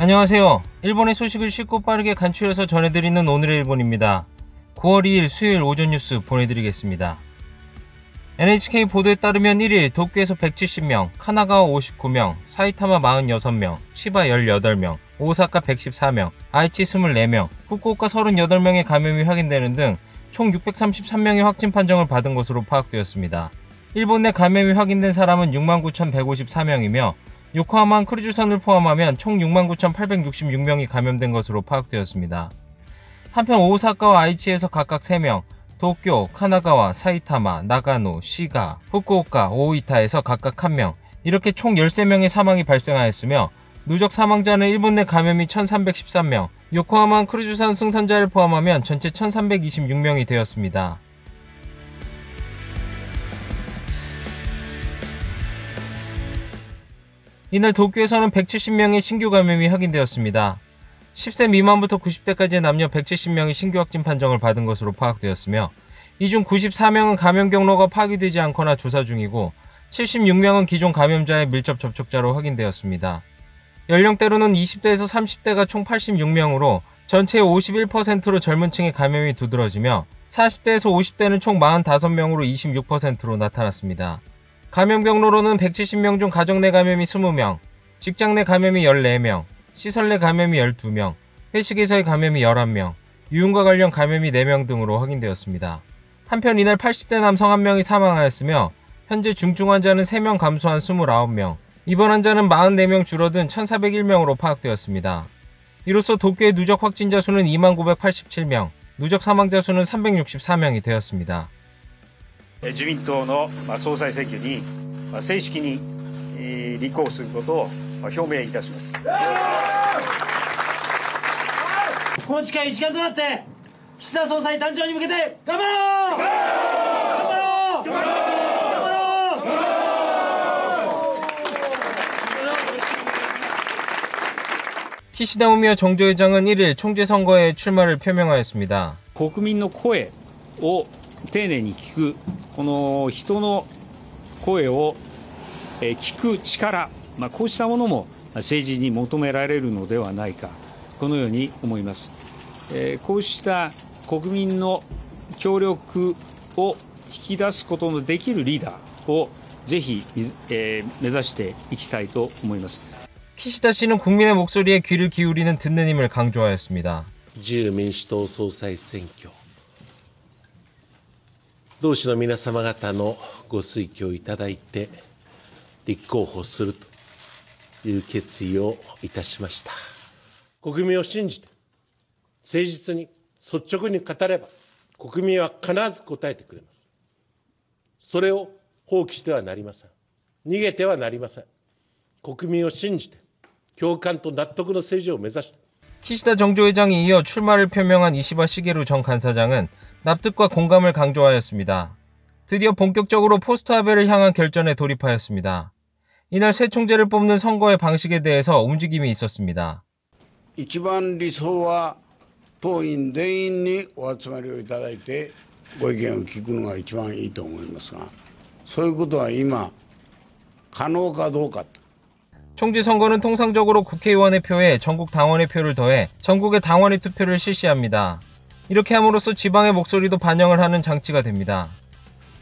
안녕하세요. 일본의 소식을 쉽고 빠르게 간추려서 전해드리는 오늘의 일본입니다. 9월 2일 수요일 오전 뉴스 보내드리겠습니다. NHK 보도에 따르면 1일 도쿄에서 170명, 카나가와 59명, 사이타마 46명, 치바 18명, 오사카 114명, 아이치 24명, 후쿠오카 38명의 감염이 확인되는 등 총 633명의 확진 판정을 받은 것으로 파악되었습니다. 일본 내 감염이 확인된 사람은 69,154명이며 요코하마 크루즈선을 포함하면 총 69,866명이 감염된 것으로 파악되었습니다. 한편 오사카와 아이치에서 각각 3명, 도쿄, 카나가와, 사이타마, 나가노, 시가, 후쿠오카, 오이타에서 각각 1명, 이렇게 총 13명의 사망이 발생하였으며 누적 사망자는 일본 내 감염이 1,313명, 요코하마 크루즈선 승선자를 포함하면 전체 1,326명이 되었습니다. 이날 도쿄에서는 170명의 신규 감염이 확인되었습니다. 10세 미만부터 90대까지의 남녀 170명이 신규 확진 판정을 받은 것으로 파악되었으며 이 중 94명은 감염 경로가 파악되지 않거나 조사 중이고 76명은 기존 감염자의 밀접 접촉자로 확인되었습니다. 연령대로는 20대에서 30대가 총 86명으로 전체의 51%로 젊은 층의 감염이 두드러지며 40대에서 50대는 총 45명으로 26%로 나타났습니다. 감염 경로로는 170명 중 가정 내 감염이 20명, 직장 내 감염이 14명, 시설 내 감염이 12명, 회식에서의 감염이 11명, 유흥과 관련 감염이 4명 등으로 확인되었습니다. 한편 이날 80대 남성 1명이 사망하였으며 현재 중증 환자는 3명 감소한 29명, 입원 환자는 44명 줄어든 1,401명으로 파악되었습니다. 이로써 도쿄의 누적 확진자 수는 2987명, 누적 사망자 수는 364명이 되었습니다. 自民党の総裁選挙に正式に立候補することを表明いたします。この近い時間となって岸田総裁誕生に向けて頑張ろう！頑張ろう！頑張ろう！ 키시다 우미야 정조회장은 1일 총재선거에 출마를 표명하였습니다. 国民の声を丁寧に聞くこの人の声を聞く力、こうしたものも政治に求められるのではないか、このように思います。こうした国民の協力を引き出すことのできるリーダーをぜひ目指していきたいと思います。 키시다 씨는 국민의 목소리에 귀를 기울이는 듣는 힘을 강조하였습니다. 自由民主党総裁選挙同志の皆様方のご推挙をいただいて立候補するという決意をいたしました。国民を信じて誠実に率直に語れば国民は必ず応えてくれます。それを放棄してはなりません。逃げてはなりません。国民を信じて共感と納得の政治を目指して 키시다 정조회장이 이어 출마를 표명한 이시바 시게루 전 간사장은 납득과 공감을 강조하였습니다. 드디어 본격적으로 포스트아베를 향한 결전에 돌입하였습니다. 이날 새 총재를 뽑는 선거의 방식에 대해서 움직임이 있었습니다. 一番理想は党員全員にお集まりをいただいてご意見を聞くのが一番いいと思いますが、そういうことは今可能かどうか。 총재 선거는 통상적으로 국회의원의 표에 전국 당원의 표를 더해 전국의 당원의 투표를 실시합니다. 이렇게 함으로써 지방의 목소리도 반영을 하는 장치가 됩니다.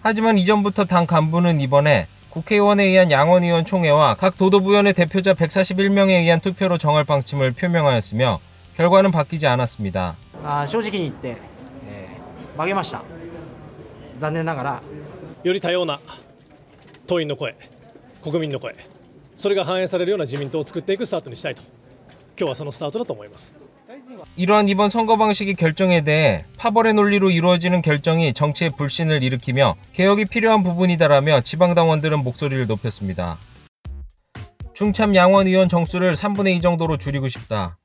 하지만 이전부터 당 간부는 이번에 국회의원에 의한 양원의원 총회와 각 도도부위원회 대표자 141명에 의한 투표로 정할 방침을 표명하였으며 결과는 바뀌지 않았습니다. 正直に言って負けました。残念ながらより多様な党員の声、国民の声、それが反映されるような自民党を作っていくスタートにしたいと、今日はそのスタートだと思います。 이러한 이번 선거 방식의 결정에 대해 파벌의 논리로 이루어지는 결정이 정치의 불신을 일으키며 개혁이 필요한 부분이다라며 지방당원들은 목소리를 높였습니다. 중참 양원 의원 정수를 3분의 2 정도로 줄이고 싶다.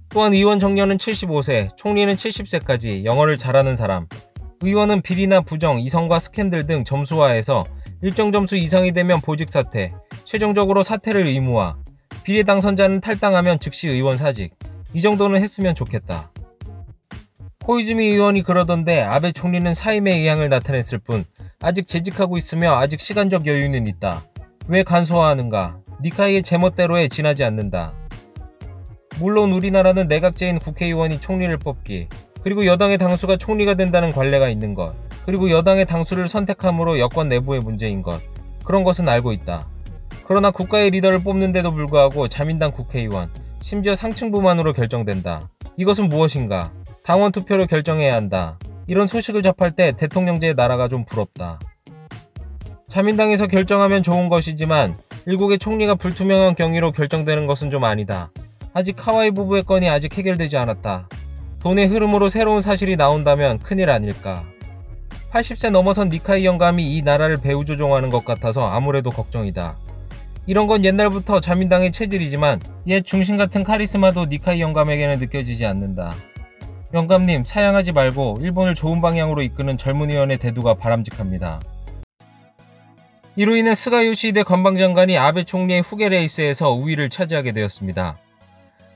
또한 의원 정년은 75세, 총리는 70세까지 영어를 잘하는 사람, 의원은 비리나 부정, 이성과 스캔들 등 점수화해서 일정 점수 이상이 되면 보직 사퇴, 최종적으로 사퇴를 의무화, 비례 당선자는 탈당하면 즉시 의원 사직, 이 정도는 했으면 좋겠다. 코이즈미 의원이 그러던데 아베 총리는 사임의 의향을 나타냈을 뿐 아직 재직하고 있으며 아직 시간적 여유는 있다. 왜 간소화하는가? 니카이의 제멋대로에 지나지 않는다. 물론 우리나라는 내각제인 국회의원이 총리를 뽑기, 그리고 여당의 당수가 총리가 된다는 관례가 있는 것, 그리고 여당의 당수를 선택함으로 여권 내부의 문제인 것, 그런 것은 알고 있다. 그러나 국가의 리더를 뽑는데도 불구하고 자민당 국회의원, 심지어 상층부만으로 결정된다. 이것은 무엇인가? 당원 투표로 결정해야 한다. 이런 소식을 접할 때 대통령제의 나라가 좀 부럽다. 자민당에서 결정하면 좋은 것이지만 일국의 총리가 불투명한 경위로 결정되는 것은 좀 아니다. 아직 카와이 부부의 건이 아직 해결되지 않았다. 돈의 흐름으로 새로운 사실이 나온다면 큰일 아닐까. 80세 넘어선 니카이 영감이 이 나라를 배후 조종하는 것 같아서 아무래도 걱정이다. 이런 건 옛날부터 자민당의 체질이지만 옛 중심 같은 카리스마도 니카이 영감에게는 느껴지지 않는다. 영감님, 사양하지 말고 일본을 좋은 방향으로 이끄는 젊은 의원의 대두가 바람직합니다. 이로 인해 스가 요시히데 관방장관이 아베 총리의 후계 레이스에서 우위를 차지하게 되었습니다.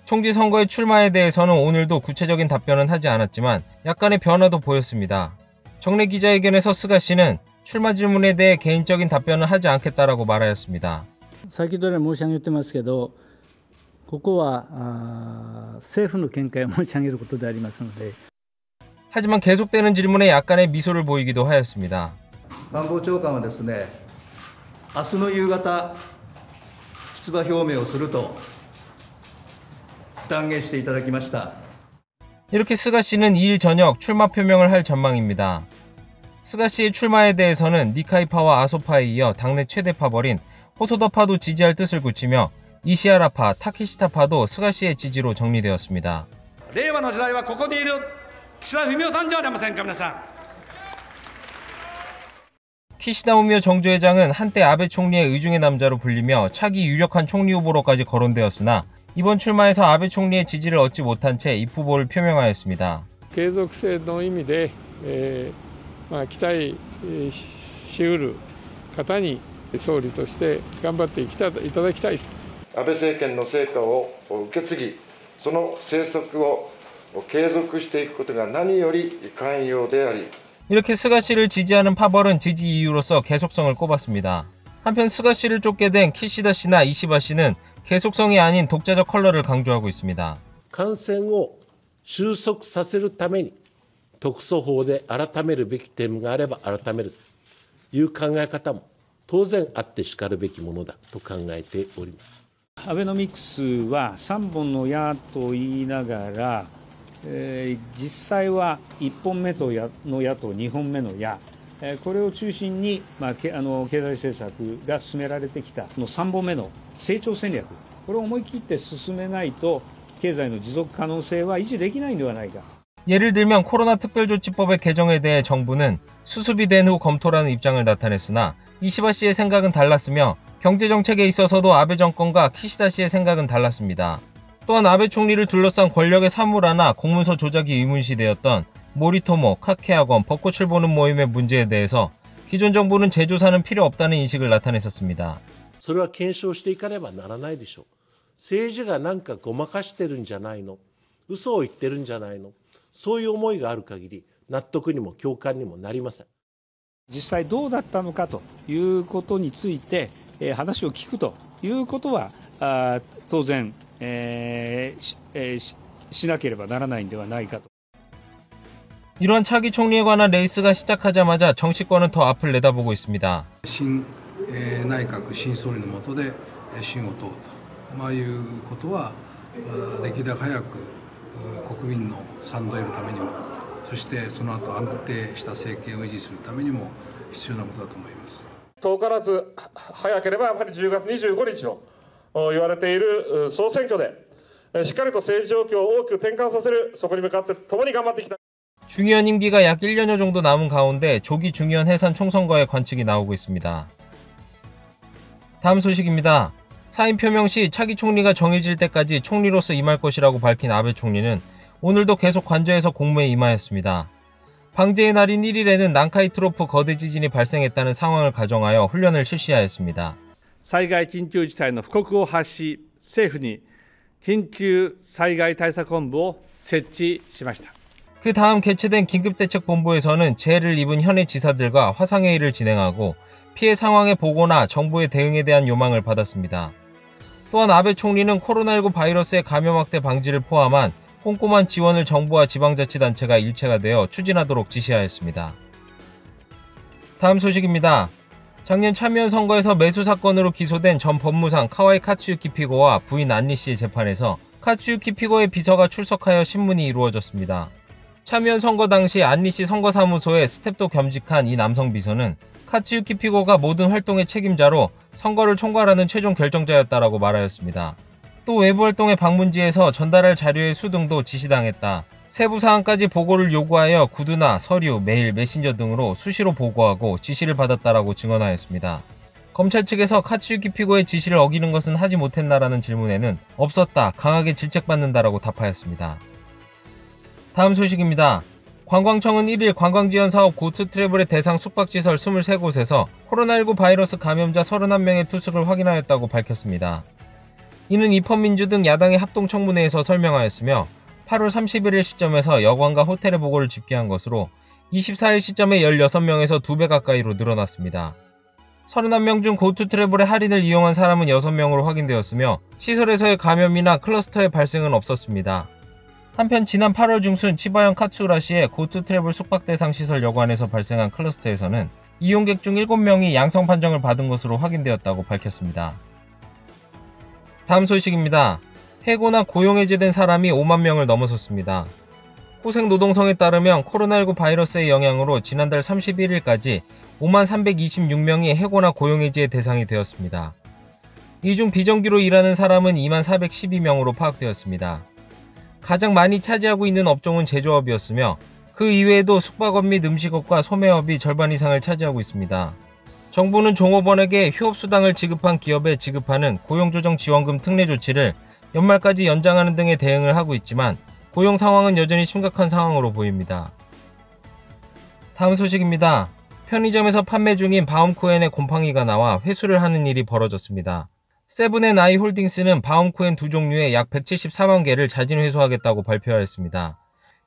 총리 선거의 출마에 대해서는 오늘도 구체적인 답변은 하지 않았지만 약간의 변화도 보였습니다. 정례 기자회견에서 스가 씨는 출마 질문에 대해 개인적인 답변은 하지 않겠다라고 말하였습니다. 先ほど来申し上げてますけど、ここは政府の見解を申し上げることでありますので。 하지만 계속되는 질문에 약간의 미소를 보이기도 하였습니다. 官房長官はですね、明日の夕方出馬表明をすると断言していただきました。 이렇게 스가 씨는 2일 저녁 출마 표명을 할 전망입니다. 스가 씨의 출마에 대해서는 니카이파와 아소파에 이어 당내 최대파벌인 호소더파도 지지할 뜻을 굳히며 이시하라파, 타케시타파도 스가 씨의 지지로 정리되었습니다. 令和の時代はここにいる岸田文雄さんじゃありませんか皆さん。 키시다 우미오 정주회장은 한때 아베 총리의 의중의 남자로 불리며 차기 유력한 총리 후보로까지 거론되었으나 이번 출마에서 아베 총리의 지지를 얻지 못한 채 입후보를 표명하였습니다. 継続性の意味で、期待しうる方に総理として頑張っていただきたい。安倍政権の成果を受け継ぎ、その政策を継続していくことが何より肝要であり。 이렇게 스가 씨를 지지하는 파벌은 지지 이유로서 계속성을 꼽았습니다. 한편 스가 씨를 쫓게 된 키시다 씨나 이시바 씨는 계속성이 아닌 독자적 컬러를 강조하고 있습니다. 感染を収束させるために特措法で改めるべき点があれば改めるという考え方も当然あってしかるべきものだと考えております。アベノミクスは3本の矢と言いながら、実際は1本目の矢と2本目の矢、これを中心に、経済政策が進められてきたこの3本目の成長戦略、これを思い切って進めないと経済の持続可能性は維持できないのではないか。 예를 들면 코로나 특별조치법의 개정에 대해 정부는 수습이 된 후 검토라는 입장을 나타냈으나 이시바 씨의 생각은 달랐으며 경제정책에 있어서도 아베 정권과 키시다 씨의 생각은 달랐습니다. 또한 아베 총리를 둘러싼 권력의 사물하나 공문서 조작이 의문시되었던 모리토모, 카케학원, 벚꽃을 보는 모임의 문제에 대해서 기존 정부는 재조사는 필요 없다는 인식을 나타냈었습니다. それは検証していかねばならないでしょう。政治がなんかごまかしてるんじゃないの、嘘を言ってるんじゃないの、そういう思いがある限り納得にも共感にもなりません。実際どうだったのかということについて話を聞くということは当然しなければならないんではないかと。 이러한 차기 총리에 관한 레이스가 시작하자마자 정치권은 더 앞을 내다보고 있습니다. 新内閣新総理の下で信を問うということはできるだけ早く国民の賛同を得るためにも、そしてその後安定した政権を維持するためにも必要なことだと思います。遠からず早ければやっぱり10月25日の言われている総選挙でしっかりと政治状況を大きく転換させる、そこに向かって共に頑張ってきた。 중의원 임기가 약 1년여 정도 남은 가운데 조기 중의원 해산 총선거의 관측이 나오고 있습니다. 다음 소식입니다. 사임 표명 시 차기 총리가 정해질 때까지 총리로서 임할 것이라고 밝힌 아베 총리는 오늘도 계속 관저에서 공무에 임하였습니다. 방제의 날인 1일에는 난카이 트로프 거대 지진이 발생했다는 상황을 가정하여 훈련을 실시하였습니다. 災害緊急事態の布告を発し、政府に緊急災害対策本部を設置しました。 그 다음 개최된 긴급대책본부에서는 재해를 입은 현해 지사들과 화상회의를 진행하고 피해 상황의 보고나 정부의 대응에 대한 요망을 받았습니다. 또한 아베 총리는 코로나19 바이러스의 감염 확대 방지를 포함한 꼼꼼한 지원을 정부와 지방자치단체가 일체가 되어 추진하도록 지시하였습니다. 다음 소식입니다. 작년 참의원 선거에서 매수 사건으로 기소된 전 법무상 카와이 카츠유키 피고와 부인 안리 씨의 재판에서 카츠유키 피고의 비서가 출석하여 신문이 이루어졌습니다. 참의원 선거 당시 안리 씨 선거사무소에 스텝도 겸직한 이 남성 비서는 카츠유키 피고가 모든 활동의 책임자로 선거를 총괄하는 최종 결정자였다라고 말하였습니다. 또 외부 활동의 방문지에서 전달할 자료의 수 등도 지시당했다. 세부 사항까지 보고를 요구하여 구두나 서류, 메일, 메신저 등으로 수시로 보고하고 지시를 받았다라고 증언하였습니다. 검찰 측에서 카츠유키 피고의 지시를 어기는 것은 하지 못했나라는 질문에는 없었다, 강하게 질책받는다라고 답하였습니다. 다음 소식입니다. 관광청은 1일 관광지원사업 고투트래블의 대상 숙박시설 23곳에서 코로나19 바이러스 감염자 31명의 투숙을 확인하였다고 밝혔습니다. 이는 입헌민주 등 야당의 합동청문회에서 설명하였으며 8월 31일 시점에서 여관과 호텔의 보고를 집계한 것으로 24일 시점에 16명에서 2배 가까이로 늘어났습니다. 31명 중 고투트래블의 할인을 이용한 사람은 6명으로 확인되었으며 시설에서의 감염이나 클러스터의 발생은 없었습니다. 한편 지난 8월 중순 치바현 카츠우라시의 고투트래블 숙박 대상 시설 여관에서 발생한 클러스터에서는 이용객 중 7명이 양성 판정을 받은 것으로 확인되었다고 밝혔습니다. 다음 소식입니다. 해고나 고용해제된 사람이 5만 명을 넘어섰습니다.厚생노동성에 따르면 코로나19 바이러스의 영향으로 지난달 31일까지 5만 326명이 해고나 고용해제의 대상이 되었습니다. 이 중 비정규로 일하는 사람은 2만 412명으로 파악되었습니다. 가장 많이 차지하고 있는 업종은 제조업이었으며 그 이외에도 숙박업 및 음식업과 소매업이 절반 이상을 차지하고 있습니다. 정부는 종업원에게 휴업수당을 지급한 기업에 지급하는 고용조정지원금 특례 조치를 연말까지 연장하는 등의 대응을 하고 있지만 고용 상황은 여전히 심각한 상황으로 보입니다. 다음 소식입니다. 편의점에서 판매 중인 바움쿠엔의 곰팡이가 나와 회수를 하는 일이 벌어졌습니다. 세븐앤아이 홀딩스는 바움쿠엔 두 종류의 약 174만 개를 자진 회수하겠다고 발표하였습니다.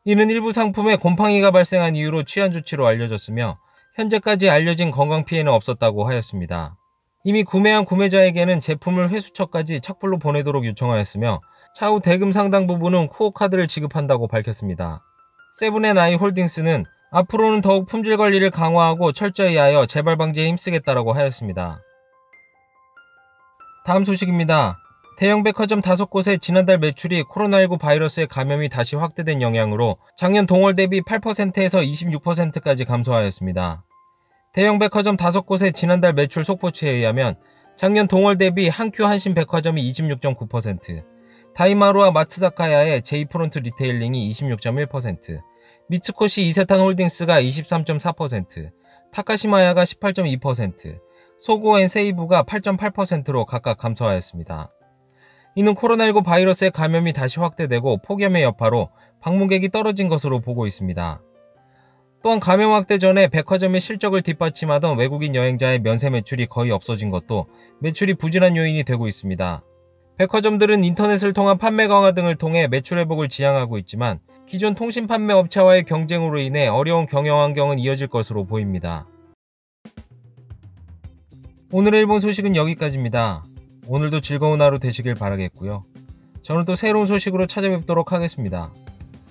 이는 일부 상품에 곰팡이가 발생한 이유로 취한 조치로 알려졌으며 현재까지 알려진 건강 피해는 없었다고 하였습니다. 이미 구매한 구매자에게는 제품을 회수처까지 착불로 보내도록 요청하였으며 차후 대금 상당 부분은 쿠오카드를 지급한다고 밝혔습니다. 세븐앤아이 홀딩스는 앞으로는 더욱 품질 관리를 강화하고 철저히 하여 재발 방지에 힘쓰겠다라고 하였습니다. 다음 소식입니다. 대형 백화점 5곳의 지난달 매출이 코로나19 바이러스의 감염이 다시 확대된 영향으로 작년 동월 대비 8%에서 26%까지 감소하였습니다. 대형 백화점 5곳의 지난달 매출 속보치에 의하면 작년 동월 대비 한큐 한신 백화점이 26.9%, 다이마루와 마츠다카야의 제이프론트 리테일링이 26.1%, 미츠코시 이세탄 홀딩스가 23.4%, 타카시마야가 18.2%, 소고앤세이부가 8.8%로 각각 감소하였습니다. 이는 코로나19 바이러스의 감염이 다시 확대되고 폭염의 여파로 방문객이 떨어진 것으로 보고 있습니다. 또한 감염 확대 전에 백화점의 실적을 뒷받침하던 외국인 여행자의 면세 매출이 거의 없어진 것도 매출이 부진한 요인이 되고 있습니다. 백화점들은 인터넷을 통한 판매 강화 등을 통해 매출 회복을 지향하고 있지만 기존 통신 판매 업체와의 경쟁으로 인해 어려운 경영 환경은 이어질 것으로 보입니다. 오늘의 일본 소식은 여기까지입니다. 오늘도 즐거운 하루 되시길 바라겠고요. 저는 또 새로운 소식으로 찾아뵙도록 하겠습니다.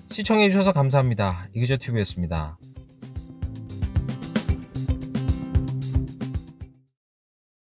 시청해주셔서 감사합니다. 이기저튜브였습니다.